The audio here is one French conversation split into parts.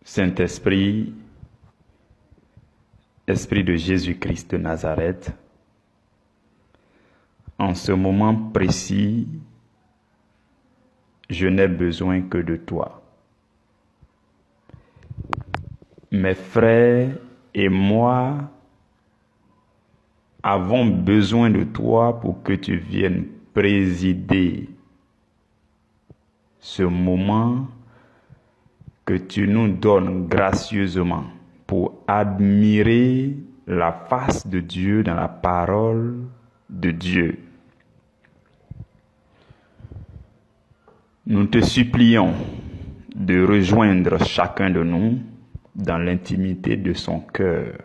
Saint-Esprit, Esprit de Jésus-Christ de Nazareth, en ce moment précis, je n'ai besoin que de toi. Mes frères et moi avons besoin de toi pour que tu viennes présider ce moment que tu nous donnes gracieusement pour admirer la face de Dieu dans la parole de Dieu. Nous te supplions de rejoindre chacun de nous dans l'intimité de son cœur.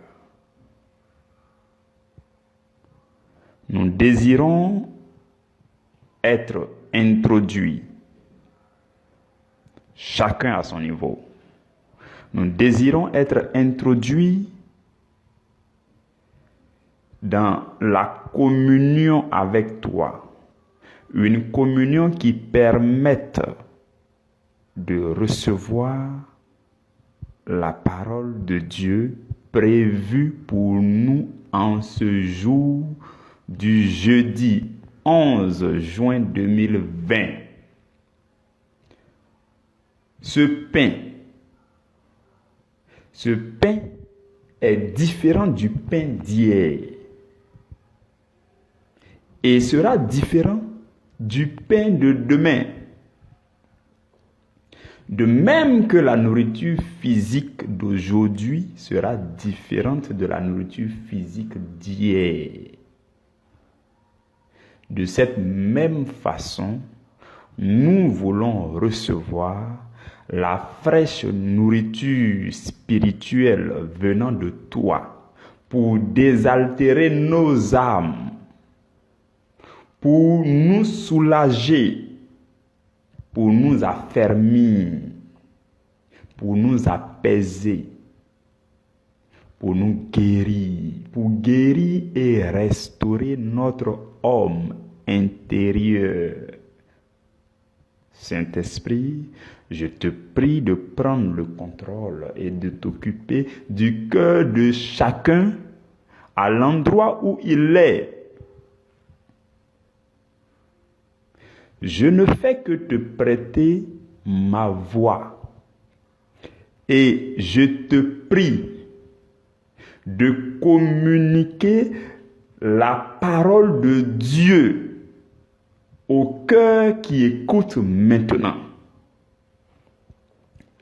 Nous désirons être introduits, chacun à son niveau. Nous désirons être introduits dans la communion avec toi. Une communion qui permette de recevoir la parole de Dieu prévue pour nous en ce jour du jeudi 11 juin 2020. Ce pain est différent du pain d'hier et sera différent du pain de demain. De même que la nourriture physique d'aujourd'hui sera différente de la nourriture physique d'hier. De cette même façon, nous voulons recevoir la fraîche nourriture spirituelle venant de toi pour désaltérer nos âmes, pour nous soulager, pour nous affermir, pour nous apaiser, pour nous guérir, pour guérir et restaurer notre homme intérieur. Saint-Esprit, je te prie de prendre le contrôle et de t'occuper du cœur de chacun à l'endroit où il est. Je ne fais que te prêter ma voix et je te prie de communiquer la parole de Dieu au cœur qui écoute maintenant.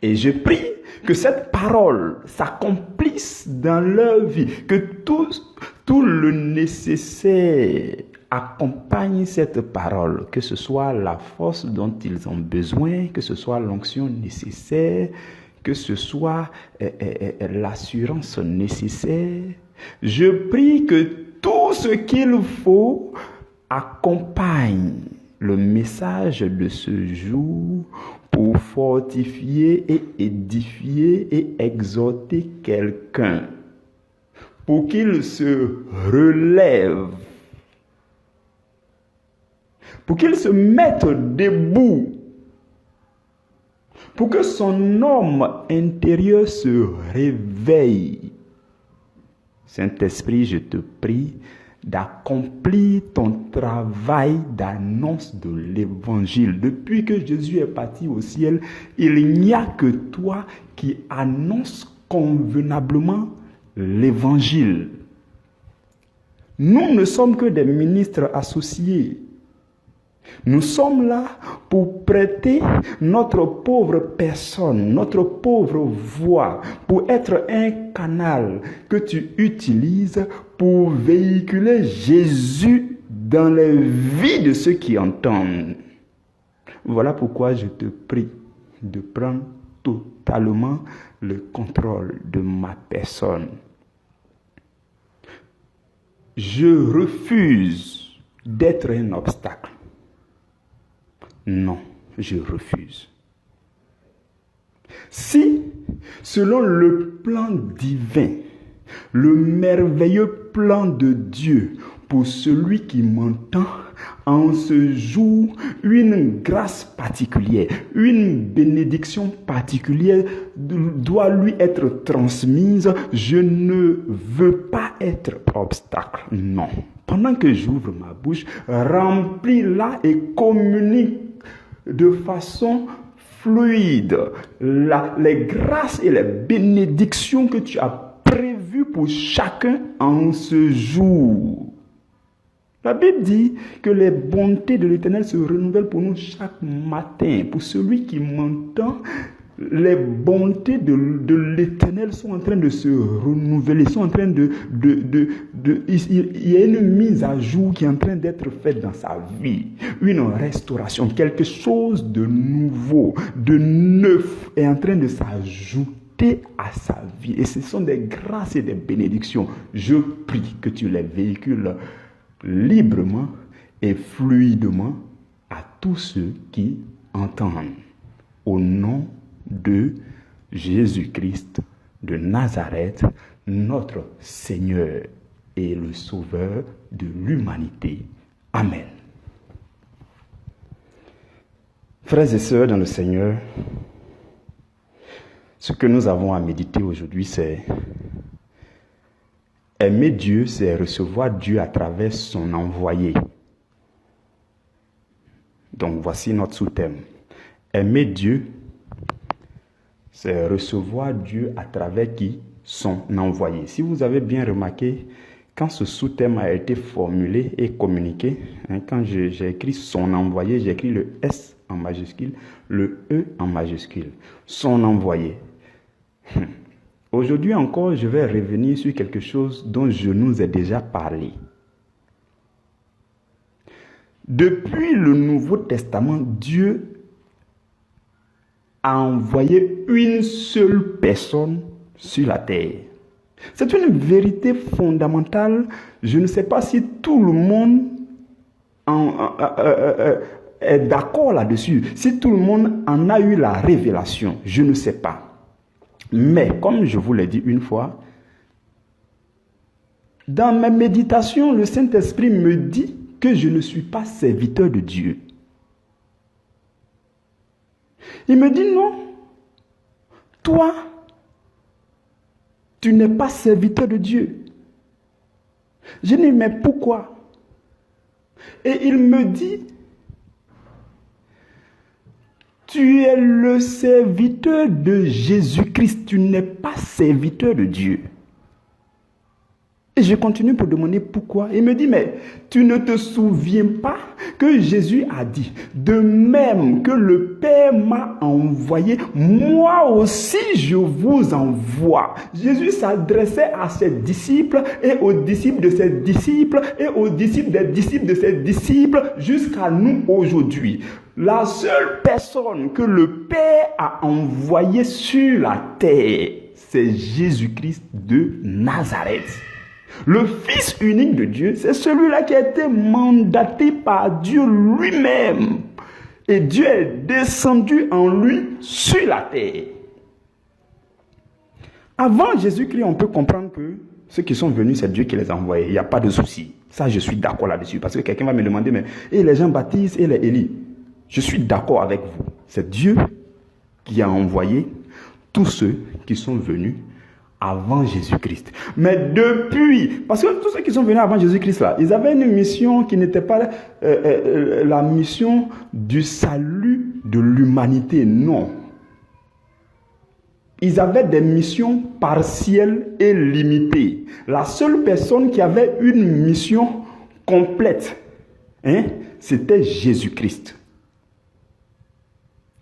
Et je prie que cette parole s'accomplisse dans leur vie, que tout le nécessaire accompagne cette parole, que ce soit la force dont ils ont besoin, que ce soit l'onction nécessaire, que ce soit l'assurance nécessaire. Je prie que tout ce qu'il faut accompagne le message de ce jour pour fortifier et édifier et exhorter quelqu'un, pour qu'il se relève, pour qu'il se mette debout, pour que son homme intérieur se réveille. Saint-Esprit, je te prie d'accomplir ton travail d'annonce de l'évangile. Depuis que Jésus est parti au ciel, il n'y a que toi qui annonces convenablement l'évangile. Nous ne sommes que des ministres associés. Nous sommes là pour prêter notre pauvre personne, notre pauvre voix, pour être un canal que tu utilises pour véhiculer Jésus dans les vies de ceux qui entendent. Voilà pourquoi je te prie de prendre totalement le contrôle de ma personne. Je refuse d'être un obstacle. Non, je refuse. Si, selon le plan divin, le merveilleux plan de Dieu pour celui qui m'entend en ce jour une grâce particulière, une bénédiction particulière doit lui être transmise. Je ne veux pas être obstacle. Non. Pendant que j'ouvre ma bouche, remplis-la et communique de façon fluide les grâces et les bénédictions que tu as prévues pour chacun en ce jour. La Bible dit que les bontés de l'Éternel se renouvellent pour nous chaque matin. Pour celui qui m'entend, les bontés de l'Éternel sont en train de se renouveler, sont en train il y a une mise à jour qui est en train d'être faite dans sa vie, une restauration, quelque chose de nouveau, de neuf est en train de s'ajouter à sa vie. Et ce sont des grâces et des bénédictions. Je prie que tu les véhicules librement et fluidement à tous ceux qui entendent. Au nom de Jésus-Christ de Nazareth, notre Seigneur et le Sauveur de l'humanité. Amen. Frères et sœurs dans le Seigneur, ce que nous avons à méditer aujourd'hui, c'est aimer Dieu, c'est recevoir Dieu à travers son envoyé. Donc voici notre sous-thème. Aimer Dieu, c'est recevoir Dieu à travers qui? Son envoyé. Si vous avez bien remarqué, quand ce sous-thème a été formulé et communiqué, quand j'ai écrit son envoyé, j'ai écrit le S en majuscule, le E en majuscule. Son envoyé. Aujourd'hui encore, je vais revenir sur quelque chose dont je nous ai déjà parlé. Depuis le Nouveau Testament, Dieu a envoyé une seule personne sur la terre. C'est une vérité fondamentale. Je ne sais pas si tout le monde est d'accord là-dessus, si tout le monde en a eu la révélation. Je ne sais pas. Mais, comme je vous l'ai dit une fois, dans mes méditations, le Saint-Esprit me dit que je ne suis pas serviteur de Dieu. Il me dit non, toi, tu n'es pas serviteur de Dieu. Je dis mais pourquoi? Et il me dit, tu es le serviteur de Jésus-Christ, tu n'es pas serviteur de Dieu. Et je continue pour demander pourquoi. Il me dit, mais tu ne te souviens pas que Jésus a dit, de même que le Père m'a envoyé, moi aussi je vous envoie. Jésus s'adressait à ses disciples et aux disciples de ses disciples et aux disciples des disciples de ses disciples jusqu'à nous aujourd'hui. La seule personne que le Père a envoyée sur la terre, c'est Jésus-Christ de Nazareth. Le Fils unique de Dieu, c'est celui-là qui a été mandaté par Dieu lui-même. Et Dieu est descendu en lui sur la terre. Avant Jésus-Christ, on peut comprendre que ceux qui sont venus, c'est Dieu qui les a envoyés. Il n'y a pas de souci. Ça, je suis d'accord là-dessus. Parce que quelqu'un va me demander, mais et les Jean-Baptiste et les Élie? Je suis d'accord avec vous. C'est Dieu qui a envoyé tous ceux qui sont venus avant Jésus-Christ. Mais depuis, parce que tous ceux qui sont venus avant Jésus-Christ là, ils avaient une mission qui n'était pas la mission du salut de l'humanité, non. Ils avaient des missions partielles et limitées. La seule personne qui avait une mission complète, c'était Jésus-Christ.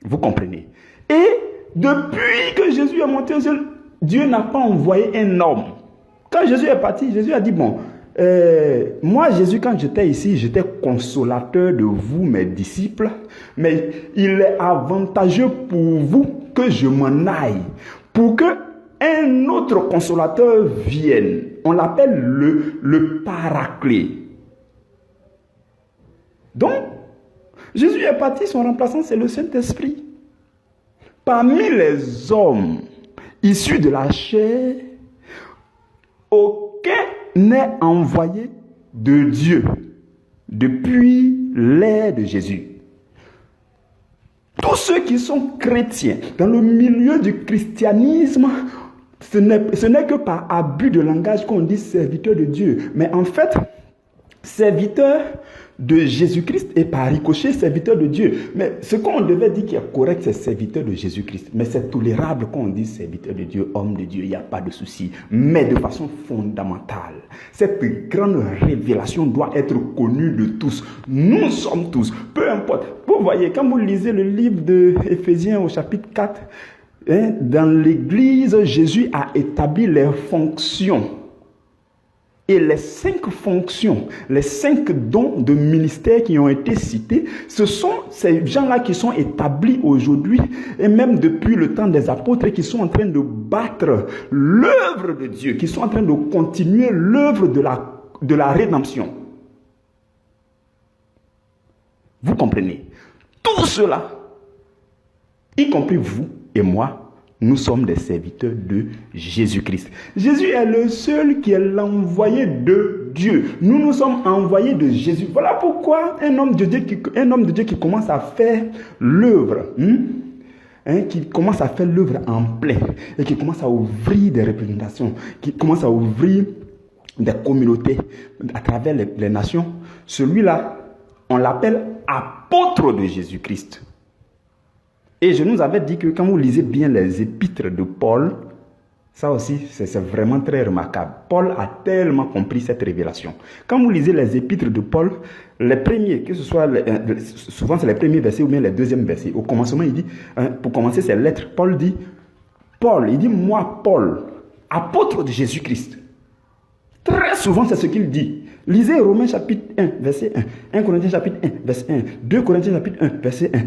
Vous comprenez? Et depuis que Jésus est monté au ciel, Dieu n'a pas envoyé un homme. Quand Jésus est parti, Jésus a dit, bon, moi Jésus, quand j'étais ici, j'étais consolateur de vous, mes disciples, mais il est avantageux pour vous que je m'en aille, pour que un autre consolateur vienne. On l'appelle le Paraclet. Donc, Jésus est parti, son remplaçant, c'est le Saint-Esprit. Parmi les hommes issus de la chair, aucun n'est envoyé de Dieu. depuis l'ère de Jésus. Tous ceux qui sont chrétiens dans le milieu du christianisme, ce n'est que par abus de langage qu'on dit serviteur de Dieu. Mais en fait, serviteur de Jésus-Christ et par ricochet, serviteur de Dieu. Mais ce qu'on devait dire qui est correct, c'est serviteur de Jésus-Christ. Mais c'est tolérable qu'on dise serviteur de Dieu, homme de Dieu, il n'y a pas de souci. Mais de façon fondamentale, cette grande révélation doit être connue de tous. Nous sommes tous, peu importe. Vous voyez, quand vous lisez le livre de Éphésiens au chapitre 4, dans l'Église, Jésus a établi les fonctions. Et les 5 fonctions, les 5 dons de ministère qui ont été cités, ce sont ces gens-là qui sont établis aujourd'hui et même depuis le temps des apôtres qui sont en train de battre l'œuvre de Dieu, qui sont en train de continuer l'œuvre de la rédemption. Vous comprenez? Tout cela, y compris vous et moi, nous sommes des serviteurs de Jésus-Christ. Jésus est le seul qui est l'envoyé de Dieu. Nous nous sommes envoyés de Jésus. Voilà pourquoi un homme de Dieu qui commence à faire l'œuvre, qui commence à faire l'œuvre en plein, et qui commence à ouvrir des représentations, qui commence à ouvrir des communautés à travers les nations, celui-là, on l'appelle apôtre de Jésus-Christ. Et je nous avais dit que quand vous lisez bien les épîtres de Paul, ça aussi, c'est vraiment très remarquable. Paul a tellement compris cette révélation. Quand vous lisez les épîtres de Paul, les premiers, que ce soit, souvent c'est les premiers versets ou bien les deuxièmes versets. Au commencement, il dit, pour commencer ses lettres, il dit, moi, Paul, apôtre de Jésus-Christ. Très souvent, c'est ce qu'il dit. Lisez Romains chapitre 1, verset 1, 1 Corinthiens chapitre 1, verset 1, 2 Corinthiens chapitre 1, verset 1.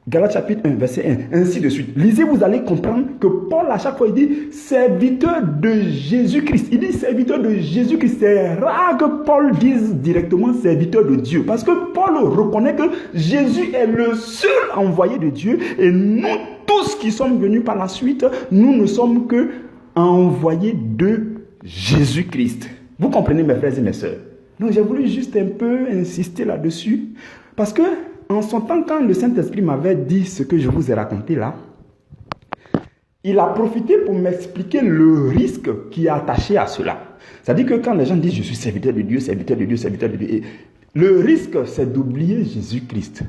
Galates chapitre 1, verset 1, ainsi de suite. Lisez, vous allez comprendre que Paul, à chaque fois, il dit serviteur de Jésus-Christ. Il dit serviteur de Jésus-Christ. C'est rare que Paul dise directement serviteur de Dieu. Parce que Paul reconnaît que Jésus est le seul envoyé de Dieu. Et nous, tous qui sommes venus par la suite, nous ne sommes que envoyés de Jésus-Christ. Vous comprenez, mes frères et mes sœurs? Donc, j'ai voulu juste un peu insister là-dessus. Parce que, en son temps, quand le Saint-Esprit m'avait dit ce que je vous ai raconté là, il a profité pour m'expliquer le risque qui est attaché à cela. C'est-à-dire que quand les gens disent « je suis serviteur de Dieu, serviteur de Dieu, serviteur de Dieu », le risque, c'est d'oublier Jésus-Christ.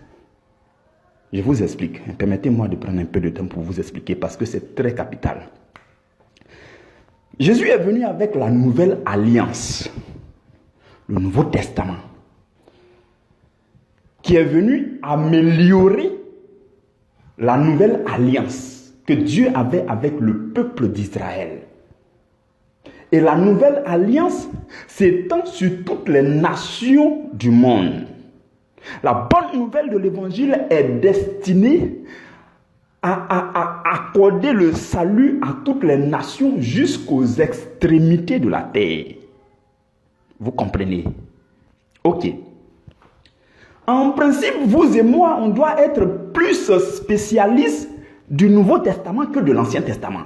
Je vous explique. Permettez-moi de prendre un peu de temps pour vous expliquer parce que c'est très capital. Jésus est venu avec la nouvelle alliance, le Nouveau Testament, qui est venu améliorer la nouvelle alliance que Dieu avait avec le peuple d'Israël. Et la nouvelle alliance s'étend sur toutes les nations du monde. La bonne nouvelle de l'évangile est destinée à accorder le salut à toutes les nations jusqu'aux extrémités de la terre. Vous comprenez? Ok. En principe, vous et moi, on doit être plus spécialistes du Nouveau Testament que de l'Ancien Testament.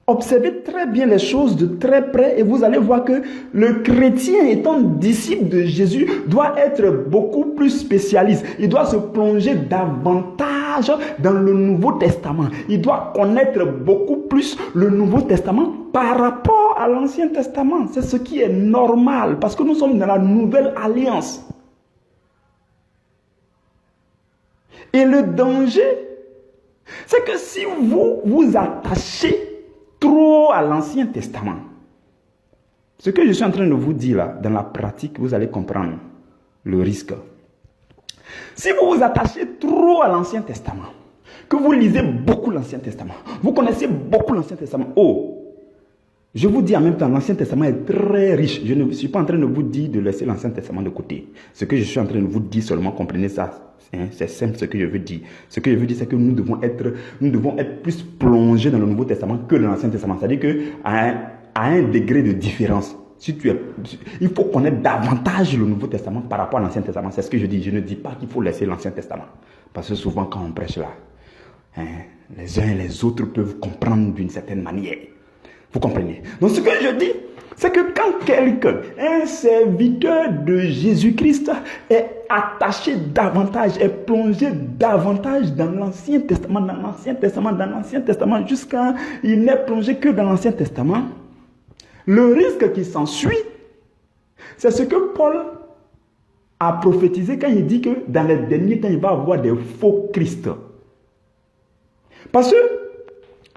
Observez très bien les choses de très près et vous allez voir que le chrétien étant disciple de Jésus doit être beaucoup plus spécialiste. Il doit se plonger davantage dans le Nouveau Testament. Il doit connaître beaucoup plus le Nouveau Testament par rapport à l'Ancien Testament. C'est ce qui est normal parce que nous sommes dans la nouvelle alliance. Et le danger, c'est que si vous vous attachez trop à l'Ancien Testament, ce que je suis en train de vous dire là, dans la pratique, vous allez comprendre le risque. Si vous vous attachez trop à l'Ancien Testament, que vous lisez beaucoup l'Ancien Testament, vous connaissez beaucoup l'Ancien Testament, je vous dis en même temps, l'Ancien Testament est très riche. Je ne suis pas en train de vous dire de laisser l'Ancien Testament de côté. Ce que je suis en train de vous dire seulement, comprenez ça. C'est simple ce que je veux dire. Ce que je veux dire, c'est que nous devons être plus plongés dans le Nouveau Testament que dans l'Ancien Testament. C'est-à-dire qu'à un degré de différence, il faut connaître davantage le Nouveau Testament par rapport à l'Ancien Testament. C'est ce que je dis. Je ne dis pas qu'il faut laisser l'Ancien Testament. Parce que souvent, quand on prêche là, les uns et les autres peuvent comprendre d'une certaine manière. Vous comprenez? Donc, ce que je dis, C'est que quand quelqu'un, un serviteur de Jésus-Christ, est attaché davantage, est plongé davantage dans l'Ancien Testament, jusqu'à il n'est plongé que dans l'Ancien Testament, le risque qui s'ensuit, c'est ce que Paul a prophétisé quand il dit que dans les derniers temps, il va y avoir des faux Christ. Parce que,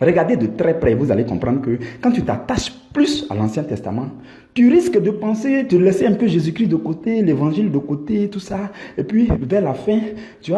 regardez de très près, vous allez comprendre que quand tu t'attaches plus à l'Ancien Testament, tu risques de penser, de laisser un peu Jésus-Christ de côté, l'évangile de côté, tout ça. Et puis, vers la fin, tu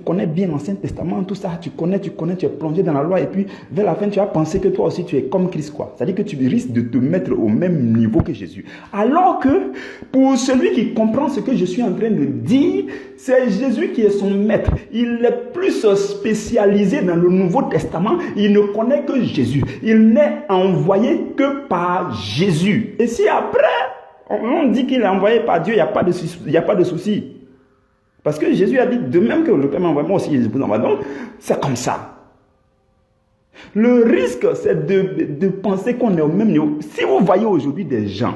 connais bien l'Ancien Testament, tout ça. Tu es plongé dans la loi. Et puis, vers la fin, tu vas penser que toi aussi, tu es comme Christ, quoi. C'est-à-dire que tu risques de te mettre au même niveau que Jésus. Alors que, pour celui qui comprend ce que je suis en train de dire, c'est Jésus qui est son maître. Il est plus spécialisé dans le Nouveau Testament. Il ne connaît que Jésus. Il n'est envoyé que par Jésus. Et si après, on dit qu'il est envoyé par Dieu, il n'y a pas de souci. Parce que Jésus a dit, de même que le Père m'a envoyé, moi aussi je vous envoie. Donc, c'est comme ça. Le risque, c'est de penser qu'on est au même niveau. Si vous voyez aujourd'hui des gens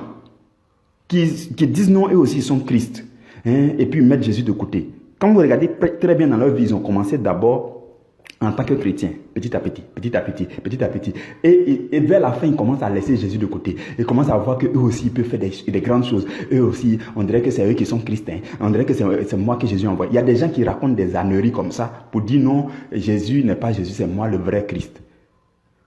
qui disent non, eux aussi sont Christ, et puis mettre Jésus de côté. Quand vous regardez très bien dans leur vie, ils ont commencé d'abord en tant que chrétien, petit à petit. Et vers la fin, ils commencent à laisser Jésus de côté. Ils commencent à voir qu'eux aussi, ils peuvent faire des grandes choses. Eux aussi, on dirait que c'est eux qui sont chrétiens. On dirait que c'est moi que Jésus envoie. Il y a des gens qui racontent des âneries comme ça pour dire non, Jésus n'est pas Jésus, c'est moi le vrai Christ.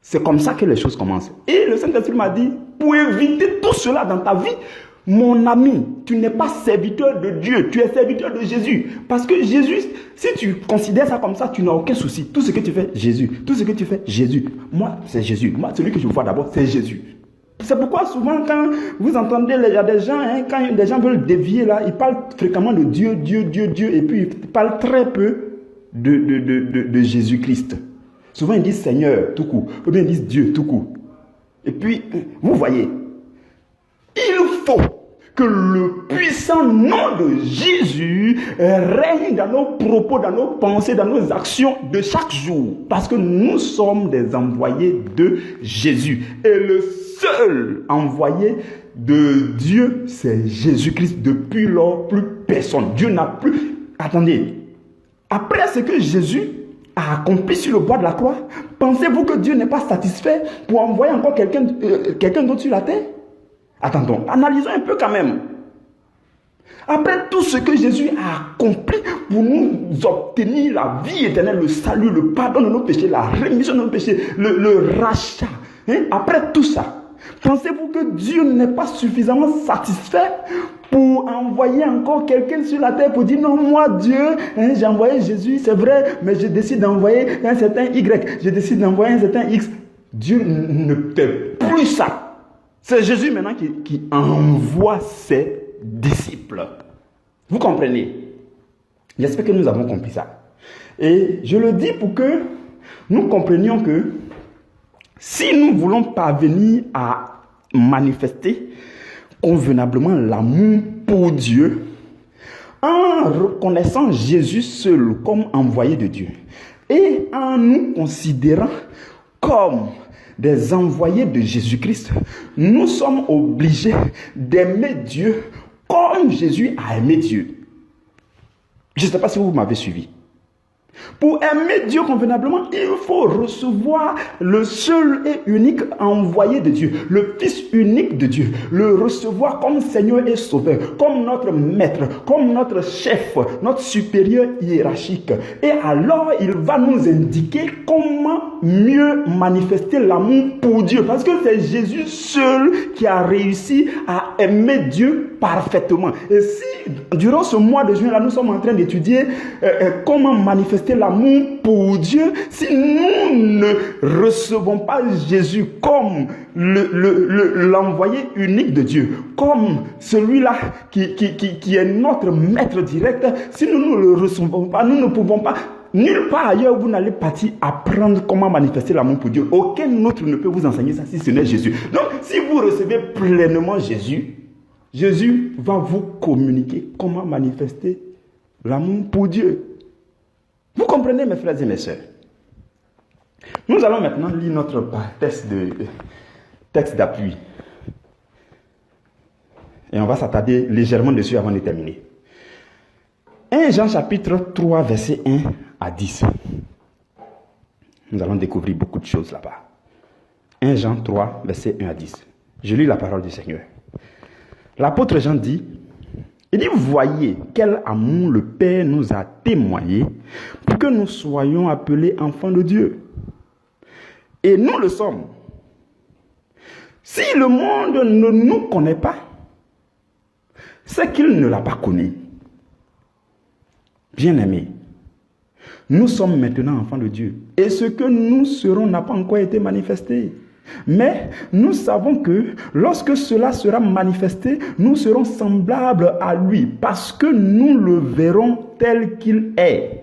C'est comme ça que les choses commencent. Et le Saint-Esprit m'a dit, pour éviter tout cela dans ta vie, mon ami, tu n'es pas serviteur de Dieu, tu es serviteur de Jésus. Parce que Jésus, si tu considères ça comme ça, tu n'as aucun souci. Tout ce que tu fais, Jésus. Tout ce que tu fais, Jésus. Moi, c'est Jésus. Moi, celui que je vois d'abord, c'est Jésus. C'est pourquoi souvent, quand vous entendez, il y a des gens, quand des gens veulent dévier là, ils parlent fréquemment de Dieu, et puis ils parlent très peu de Jésus-Christ. Souvent, ils disent Seigneur, tout court. Ou bien ils disent Dieu, tout court. Et puis, vous voyez, il faut que le puissant nom de Jésus règne dans nos propos, dans nos pensées, dans nos actions de chaque jour. Parce que nous sommes des envoyés de Jésus. Et le seul envoyé de Dieu, c'est Jésus-Christ. Depuis lors, plus personne. Dieu n'a plus... Attendez. Après ce que Jésus a accompli sur le bois de la croix, pensez-vous que Dieu n'est pas satisfait pour envoyer encore quelqu'un d'autre sur la terre? Attendons, analysons un peu quand même. Après tout ce que Jésus a accompli pour nous obtenir la vie éternelle, le salut, le pardon de nos péchés, la rémission de nos péchés, le rachat, après tout ça, pensez-vous que Dieu n'est pas suffisamment satisfait pour envoyer encore quelqu'un sur la terre pour dire non, moi Dieu, j'ai envoyé Jésus, c'est vrai, mais je décide d'envoyer un certain Y, je décide d'envoyer un certain X. Dieu ne fait plus ça. C'est Jésus maintenant qui envoie ses disciples. Vous comprenez? J'espère que nous avons compris ça. Et je le dis pour que nous comprenions que si nous voulons parvenir à manifester convenablement l'amour pour Dieu, en reconnaissant Jésus seul comme envoyé de Dieu et en nous considérant comme des envoyés de Jésus-Christ, nous sommes obligés d'aimer Dieu comme Jésus a aimé Dieu. Je ne sais pas si vous m'avez suivi. Pour aimer Dieu convenablement, il faut recevoir le seul et unique envoyé de Dieu, le Fils unique de Dieu, le recevoir comme Seigneur et Sauveur, comme notre maître, comme notre chef, notre supérieur hiérarchique. Et alors, il va nous indiquer comment mieux manifester l'amour pour Dieu. Parce que c'est Jésus seul qui a réussi à aimer Dieu parfaitement. Et si, durant ce mois de juin, là, nous sommes en train d'étudier comment manifester l'amour pour Dieu, si nous ne recevons pas Jésus comme l'envoyé unique de Dieu, comme celui-là qui est notre maître direct, si nous ne le recevons pas, nous ne pouvons pas, nulle part ailleurs vous n'allez partir apprendre comment manifester l'amour pour Dieu. Aucun autre ne peut vous enseigner ça si ce n'est Jésus. Donc, si vous recevez pleinement Jésus, Jésus va vous communiquer comment manifester l'amour pour Dieu. Vous comprenez, mes frères et mes sœurs? Nous allons maintenant lire notre texte texte d'appui. Et on va s'attarder légèrement dessus avant de terminer. 1 Jean chapitre 3, verset 1 à 10. Nous allons découvrir beaucoup de choses là-bas. 1 Jean 3, verset 1 à 10. Je lis la parole du Seigneur. L'apôtre Jean dit, il dit, voyez quel amour le Père nous a témoigné pour que nous soyons appelés enfants de Dieu. Et nous le sommes. Si le monde ne nous connaît pas, c'est qu'il ne l'a pas connu. Bien-aimés, nous sommes maintenant enfants de Dieu. Et ce que nous serons n'a pas encore été manifesté. Mais nous savons que lorsque cela sera manifesté, nous serons semblables à lui parce que nous le verrons tel qu'il est.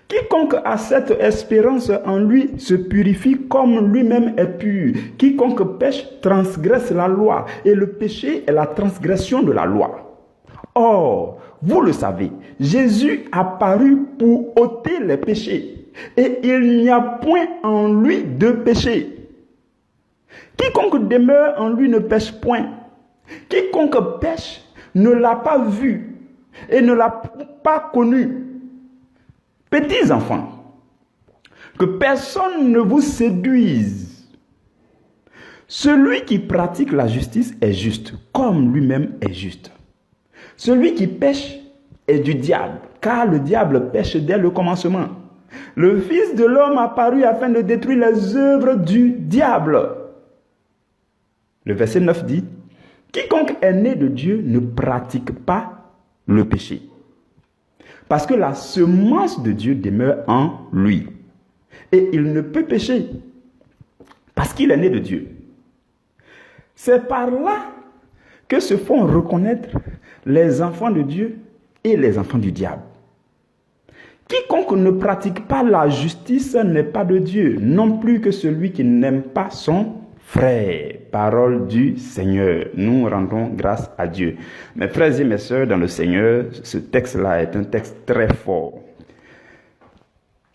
Quiconque a cette espérance en lui se purifie comme lui-même est pur. Quiconque pêche transgresse la loi et le péché est la transgression de la loi. Or, vous le savez, Jésus a paru pour ôter les péchés et il n'y a point en lui de péché. Quiconque demeure en lui ne pêche point. Quiconque pêche ne l'a pas vu et ne l'a pas connu. Petits enfants, que personne ne vous séduise. Celui qui pratique la justice est juste, comme lui-même est juste. Celui qui pêche est du diable, car le diable pêche dès le commencement. Le Fils de l'homme apparut afin de détruire les œuvres du diable. Le verset 9 dit, quiconque est né de Dieu ne pratique pas le péché. Parce que la semence de Dieu demeure en lui. Et il ne peut pécher. Parce qu'il est né de Dieu. C'est par là que se font reconnaître les enfants de Dieu et les enfants du diable. Quiconque ne pratique pas la justice n'est pas de Dieu, non plus que celui qui n'aime pas son frère. Parole du Seigneur. Nous rendons grâce à Dieu. Mes frères et mes sœurs dans le Seigneur, ce texte-là est un texte très fort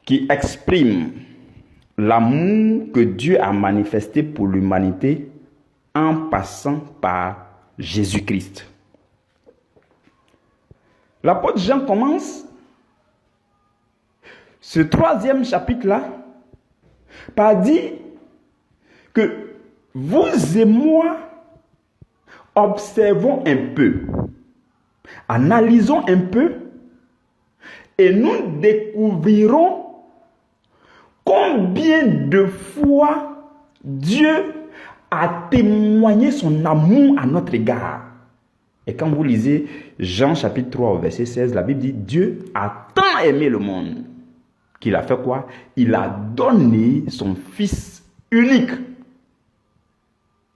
qui exprime l'amour que Dieu a manifesté pour l'humanité en passant par Jésus-Christ. L'apôtre Jean commence ce 3e chapitre-là par dire que vous et moi observons un peu, analysons un peu et nous découvrirons combien de fois Dieu a témoigné son amour à notre égard. Et quand vous lisez Jean chapitre 3 au verset 16, la Bible dit, Dieu a tant aimé le monde qu'il a fait quoi? Il a donné son Fils unique.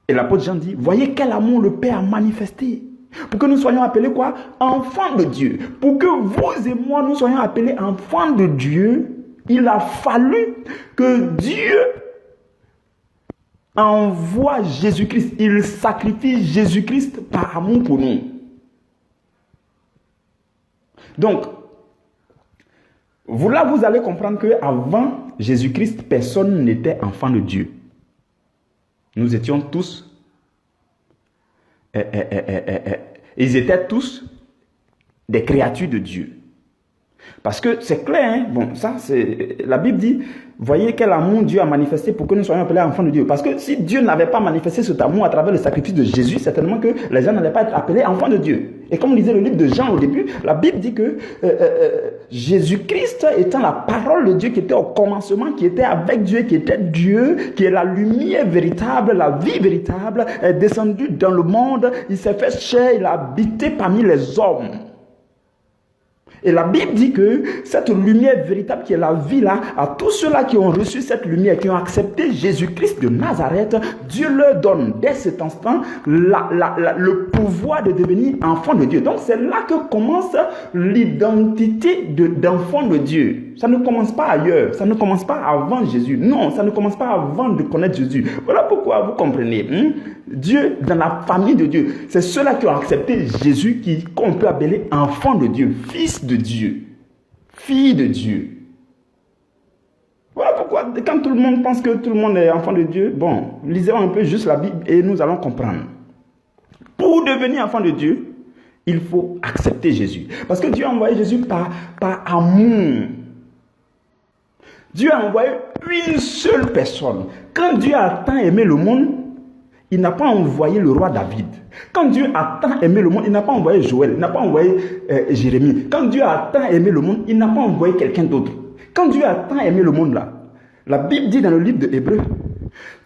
Et l'apôtre Jean dit, voyez quel amour le Père a manifesté. Pour que nous soyons appelés quoi? Enfants de Dieu. Pour que vous et moi nous soyons appelés enfants de Dieu, il a fallu que Dieu envoie Jésus-Christ. Il sacrifie Jésus-Christ par amour pour nous. Donc, vous allez comprendre qu'avant Jésus-Christ, personne n'était enfant de Dieu. Nous étions tous, ils étaient tous des créatures de Dieu. Parce que c'est clair, hein? Bon, ça c'est, la Bible dit, voyez quel amour Dieu a manifesté pour que nous soyons appelés enfants de Dieu. Parce que si Dieu n'avait pas manifesté cet amour à travers le sacrifice de Jésus, certainement que les gens n'allaient pas être appelés enfants de Dieu. Et comme on lisait le livre de Jean au début, la Bible dit que Jésus-Christ étant la parole de Dieu qui était au commencement, qui était avec Dieu, qui était Dieu, qui est la lumière véritable, la vie véritable, est descendu dans le monde, il s'est fait chair, il a habité parmi les hommes. Et la Bible dit que cette lumière véritable qui est la vie là, à tous ceux-là qui ont reçu cette lumière, qui ont accepté Jésus-Christ de Nazareth, Dieu leur donne dès cet instant le pouvoir de devenir enfant de Dieu. Donc c'est là que commence l'identité d'enfant de Dieu. Ça ne commence pas ailleurs, ça ne commence pas avant Jésus. Non, ça ne commence pas avant de connaître Jésus. Voilà pourquoi vous comprenez. Dieu, dans la famille de Dieu, c'est ceux-là qui ont accepté Jésus qu'on peut appeler enfant de Dieu, fils de Dieu, fille de Dieu. Voilà pourquoi, quand tout le monde pense que tout le monde est enfant de Dieu, bon, lisons un peu juste la Bible et nous allons comprendre. Pour devenir enfant de Dieu, il faut accepter Jésus. Parce que Dieu a envoyé Jésus par amour. Dieu a envoyé une seule personne. Quand Dieu a tant aimé le monde, il n'a pas envoyé le roi David. Quand Dieu a tant aimé le monde, il n'a pas envoyé Joël, il n'a pas envoyé Jérémie. Quand Dieu a tant aimé le monde, il n'a pas envoyé quelqu'un d'autre. Quand Dieu a tant aimé le monde là, la Bible dit dans le livre de Hébreux,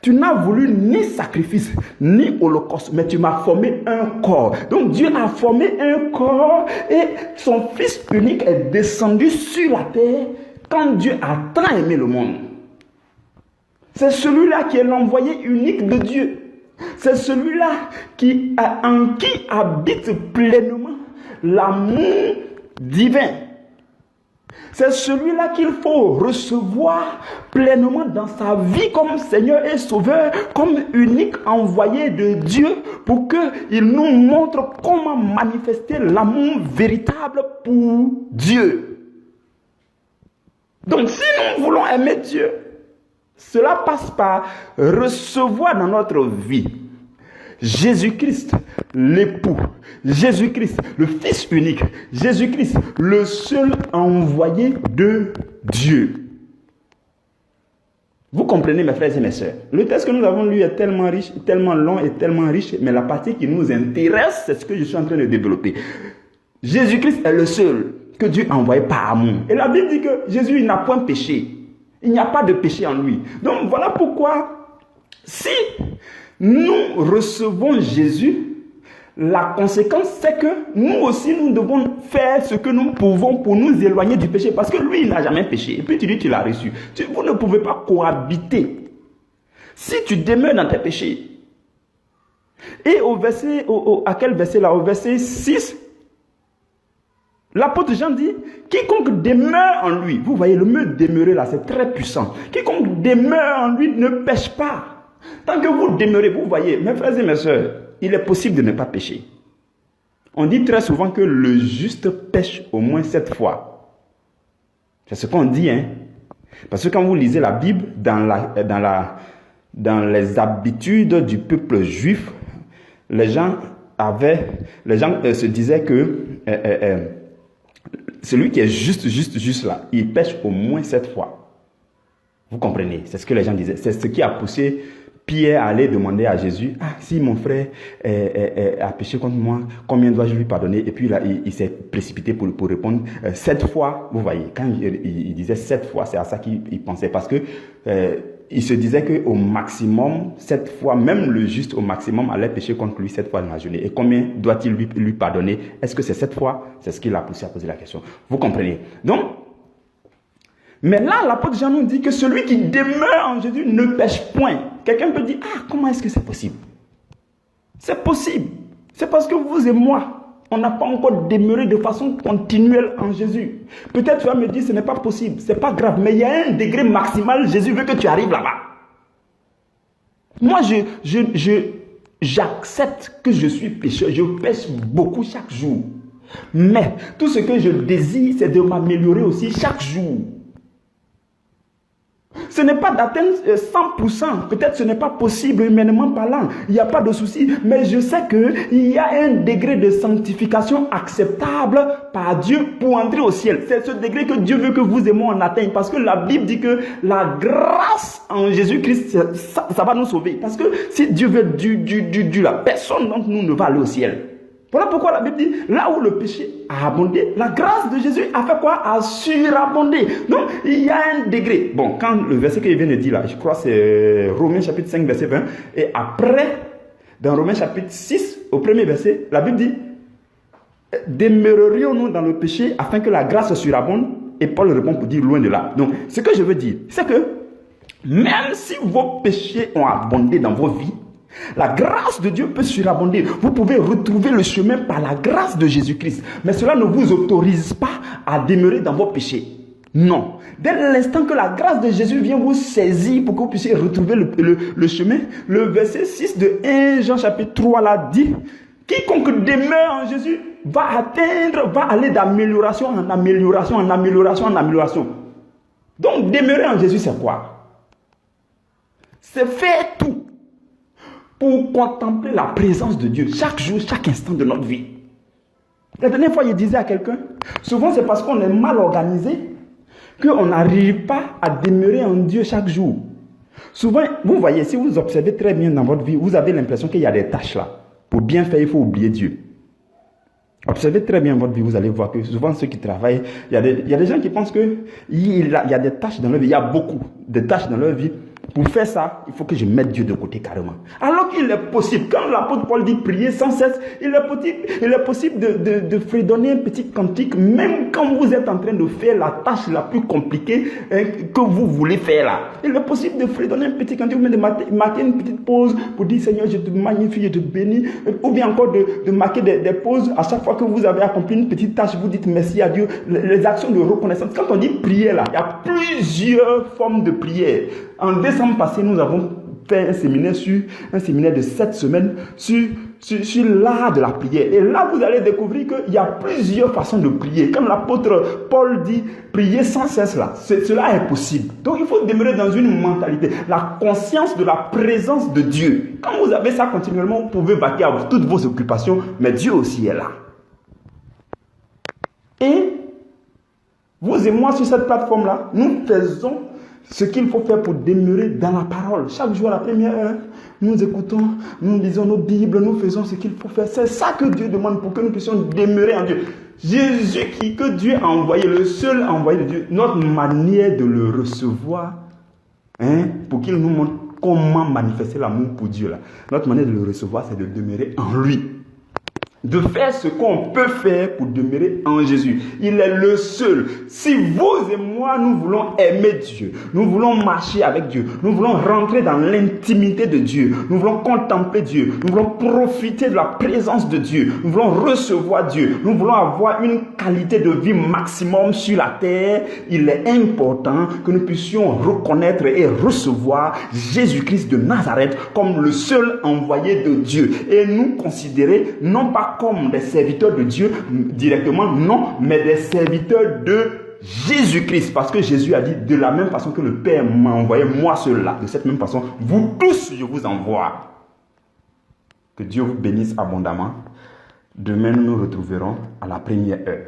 tu n'as voulu ni sacrifice, ni holocauste, mais tu m'as formé un corps. Donc Dieu a formé un corps et son Fils unique est descendu sur la terre quand Dieu a tant aimé le monde. C'est celui-là qui est l'envoyé unique de Dieu. C'est celui-là en qui habite pleinement l'amour divin. C'est celui-là qu'il faut recevoir pleinement dans sa vie comme Seigneur et Sauveur, comme unique envoyé de Dieu pour qu'il nous montre comment manifester l'amour véritable pour Dieu. Donc si nous voulons aimer Dieu, cela passe par recevoir dans notre vie Jésus-Christ, l'époux, Jésus-Christ, le Fils unique, Jésus-Christ, le seul envoyé de Dieu. Vous comprenez, mes frères et mes sœurs? Le texte que nous avons lu est tellement riche, tellement long et tellement riche, mais la partie qui nous intéresse, c'est ce que je suis en train de développer. Jésus-Christ est le seul que Dieu a envoyé par amour. Et la Bible dit que Jésus n'a point péché. Il n'y a pas de péché en lui. Donc voilà pourquoi, si nous recevons Jésus, la conséquence c'est que nous aussi nous devons faire ce que nous pouvons pour nous éloigner du péché, parce que lui il n'a jamais péché. Et puis tu dis tu l'as reçu. Vous ne pouvez pas cohabiter. Si tu demeures dans tes péchés. Et au verset, à quel verset là? Au verset 6, l'apôtre Jean dit, quiconque demeure en lui, vous voyez le mot demeurer là, c'est très puissant. Quiconque demeure en lui ne pêche pas. Tant que vous demeurez, vous voyez, mes frères et mes sœurs, il est possible de ne pas pécher. On dit très souvent que le juste pêche au moins 7 fois. C'est ce qu'on dit, hein. Parce que quand vous lisez la Bible, dans les habitudes du peuple juif, les gens se disaient que celui qui est juste là, il pêche au moins 7 fois. Vous comprenez? C'est ce que les gens disaient. C'est ce qui a poussé Pierre à aller demander à Jésus, si mon frère a péché contre moi, combien dois-je lui pardonner? Et puis là, il s'est précipité pour répondre 7 fois. Vous voyez, quand il disait 7 fois, c'est à ça qu'il pensait. Parce que il se disait qu'au maximum, 7 fois, même le juste au maximum allait pécher contre lui 7 fois dans la journée. Et combien doit-il lui pardonner? Est-ce que c'est 7 fois? C'est ce qui l'a poussé à poser la question. Vous comprenez? Donc, mais là, l'apôtre Jean nous dit que celui qui demeure en Jésus ne pêche point. Quelqu'un peut dire, comment est-ce que c'est possible? C'est possible. C'est parce que vous et moi, on n'a pas encore demeuré de façon continuelle en Jésus. Peut-être tu vas me dire, ce n'est pas possible, c'est pas grave, mais il y a un degré maximal, Jésus veut que tu arrives là-bas. Moi, j'accepte que je suis pécheur, je pêche beaucoup chaque jour. Mais tout ce que je désire, c'est de m'améliorer aussi chaque jour. Ce n'est pas d'atteindre 100%. Peut-être ce n'est pas possible humainement parlant. Il n'y a pas de souci. Mais je sais qu'il y a un degré de sanctification acceptable par Dieu pour entrer au ciel. C'est ce degré que Dieu veut que vous et moi on atteigne. Parce que la Bible dit que la grâce en Jésus-Christ, ça va nous sauver. Parce que si Dieu veut du là, personne d'entre nous ne va aller au ciel. Voilà pourquoi la Bible dit, là où le péché a abondé, la grâce de Jésus a fait quoi? A surabondé. Donc, il y a un degré. Bon, quand le verset qu'il vient de dire là, je crois que c'est Romains chapitre 5, verset 20. Et après, dans Romains chapitre 6, au premier verset, la Bible dit, demeurerions-nous dans le péché afin que la grâce surabonde? Et Paul répond pour dire, loin de là. Donc, ce que je veux dire, c'est que, même si vos péchés ont abondé dans vos vies, la grâce de Dieu peut surabonder. Vous pouvez retrouver le chemin par la grâce de Jésus-Christ. Mais cela ne vous autorise pas à demeurer dans vos péchés. Non. Dès l'instant que la grâce de Jésus vient vous saisir pour que vous puissiez retrouver le chemin, le verset 6 de 1 Jean chapitre 3 là dit, quiconque demeure en Jésus va aller d'amélioration en amélioration en amélioration en amélioration. Donc, demeurer en Jésus, c'est quoi? C'est faire tout pour contempler la présence de Dieu chaque jour, chaque instant de notre vie. La dernière fois, je disais à quelqu'un, souvent c'est parce qu'on est mal organisé qu'on n'arrive pas à demeurer en Dieu chaque jour. Souvent, vous voyez, si vous observez très bien dans votre vie, vous avez l'impression qu'il y a des tâches là. Pour bien faire, il faut oublier Dieu. Observez très bien votre vie, vous allez voir que souvent ceux qui travaillent, il y a des gens qui pensent qu'il y a des tâches dans leur vie, il y a beaucoup de tâches dans leur vie. Pour faire ça, il faut que je mette Dieu de côté carrément. Alors qu'il est possible, quand l'apôtre Paul dit prier sans cesse, il est possible de fredonner un petit cantique, même quand vous êtes en train de faire la tâche la plus compliquée que vous voulez faire là. Il est possible de fredonner un petit cantique, ou bien de marquer une petite pause pour dire Seigneur, je te magnifie, je te bénis, ou bien encore de marquer des pauses à chaque fois que vous avez accompli une petite tâche, vous dites merci à Dieu. Les actions de reconnaissance. Quand on dit prière là, il y a plusieurs formes de prière. En décembre passé, nous avons fait un séminaire de 7 semaines sur l'art de la prière. Et là, vous allez découvrir qu'il y a plusieurs façons de prier. Comme l'apôtre Paul dit, prier sans cesse là, cela est possible. Donc, il faut demeurer dans une mentalité, la conscience de la présence de Dieu. Quand vous avez ça continuellement, vous pouvez vaquer à toutes vos occupations, mais Dieu aussi est là. Et vous et moi, sur cette plateforme-là, nous faisons ce qu'il faut faire pour demeurer dans la parole. Chaque jour à la première heure, nous écoutons, nous lisons nos Bibles, nous faisons ce qu'il faut faire. C'est ça que Dieu demande pour que nous puissions demeurer en Dieu. Jésus que Dieu a envoyé, le seul envoyé de Dieu, notre manière de le recevoir, pour qu'il nous montre comment manifester l'amour pour Dieu. Là. Notre manière de le recevoir, c'est de demeurer en lui. De faire ce qu'on peut faire pour demeurer en Jésus. Il est le seul. Si vous et moi, nous voulons aimer Dieu, nous voulons marcher avec Dieu, nous voulons rentrer dans l'intimité de Dieu, nous voulons contempler Dieu, nous voulons profiter de la présence de Dieu, nous voulons recevoir Dieu, nous voulons avoir une qualité de vie maximum sur la terre, il est important que nous puissions reconnaître et recevoir Jésus-Christ de Nazareth comme le seul envoyé de Dieu et nous considérer non pas comme des serviteurs de Dieu directement, non, mais des serviteurs de Jésus-Christ. Parce que Jésus a dit, de la même façon que le Père m'a envoyé, moi seul là, de cette même façon, vous tous, je vous envoie. Que Dieu vous bénisse abondamment. Demain, nous nous retrouverons à la première heure.